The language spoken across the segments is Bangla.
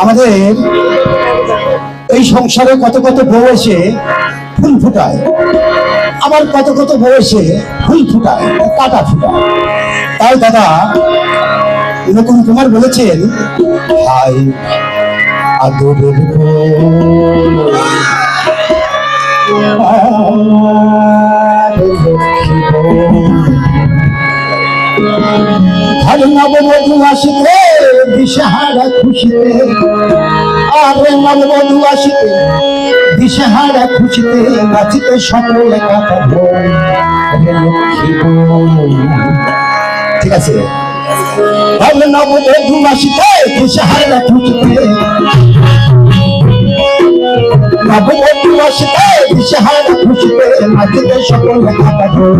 আমাদের এই সংসারে কত কত বউ এসে ফুল ফুটায়, আবার কত কত বউ এসে ফুল ফুটায়, কাটা ফুটায়। তাই দাদা নকুল কুমার বলেছেন, হাই আদরের নববধূ আসিতে দিশেহারা খুশিতে, আরে নববধূ আসিতে দিশেহারা খুশিতে, নাচিতে সকলে কথা বল। ঠিক আছে, তাহলে নববধূ আসিতে দিশেহারা খুশিতে, নববধূ আসিতে দিশেহারা খুশিতে, নাচিতে সকলে কথা বল।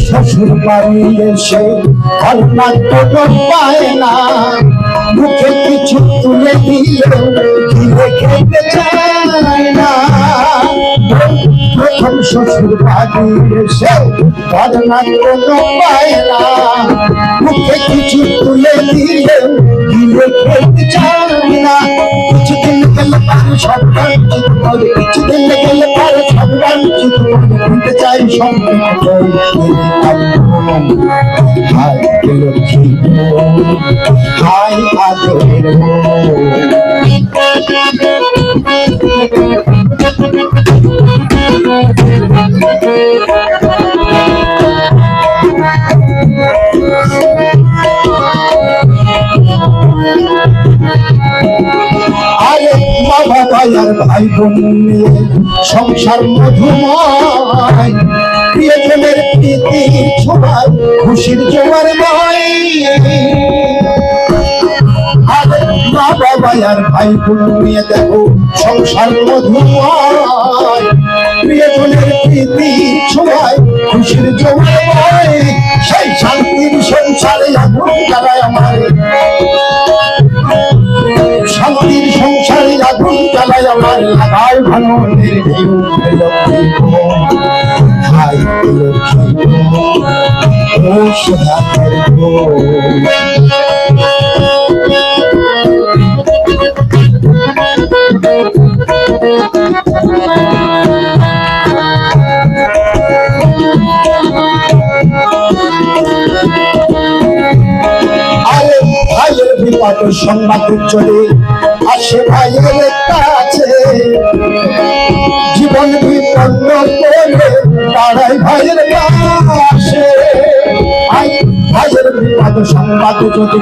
শ্বশুর বাড়ি এসে কন্যা কোনো পায় না, মুখে কিছু তুলে দিলেও ঘিরে খেতে চায় না। প্রথম শ্বশুর বাড়ি এসে কন্যা কোনো পায় না, মুখে কিছু তুলে দিলেও ঘিরে খেতে চায় না। কিছুদিন গেলে পারে সব গাঞ্চিত করে, কিছুদিন গেলে পারে সব গাঞ্চিত করে, ভুলতে চাই সব হাই লক্ষ্মী হাই আদরের বাবা ভাইয়ার ভাই বোন নিয়ে সংসার মধুময়, প্রিয়জনের প্রীতি ছোঁয়ায় খুশির জোয়ার বয়। আরে বাবা ভাইয়ার ভাই বোন নিয়ে দেখো সংসার মধুময়, প্রিয়জনের প্রীতি ছোঁয়ায় খুশির জোয়ার বয়। সেই শান্তির সংসারে আগুন জ্বালায় আমার, শান্তির সংসারে আগুন জ্বালায় আমার, লাগায় ভাঙনের ঢেউ। হাই লক্ষ্মী ও সুধাকের ভাইয়ের বিপদ সংবাদ চলে আসে ভাইয়ের কাছে, জীবন বিপন্ন করে দাঁড়ায় ভাইয়ের কাছে। ভাইয়ের বিপদ সংবাদ যদি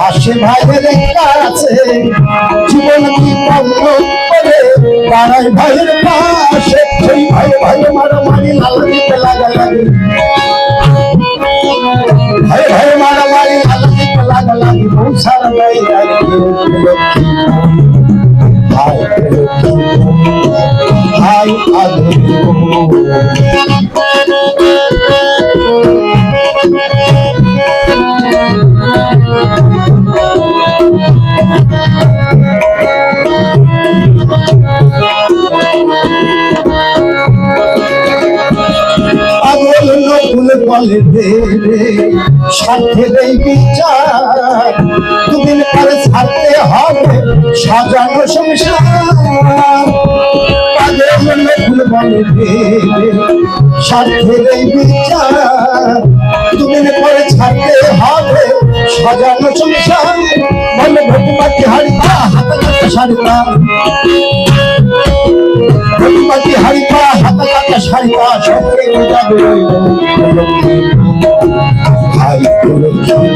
আসে ভাইয়ের কাছে, জীবন বিপন্ন করে দাঁড়ায় ভাইয়ের কাছে। সেই ভাই ভাই মারামারি লালা দিতে লাগালাগি, ভাই ভাই মারামারি লালা দিতে লাগালাগি, বৌসার ভাই হাই হাই বলে দেবে সাথে দেই বিচার, দুদিন পরে ছাড়তে হবে সাজানো সংসার। বলে দেবে সাথে দেই বিচার, দুদিন পরে ছাড়তে হবে সাজানো সংসার। বলে ভোটবাটি হারিতা হাতে কাটা সারিতা, ভোটবাটি হারিতা হাতে কাটা সারিতা, সঙ্গে যাবে হাই লক্ষ্মী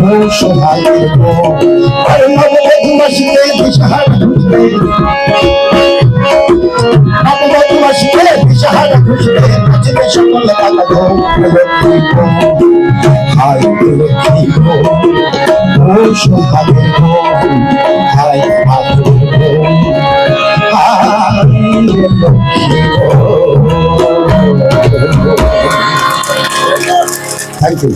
ও সোহাগের নববধূ আসিতে দিশেহারা খুশিতে, নববধূ আসিতে দিশেহারা খুশিতে, নাচিতে সকলে কথা বল। হাই লক্ষ্মী ও ও সোহাগের বউ, হায় মাধুরীর বউ, হায় লক্ষ্মী বউ। Thank you.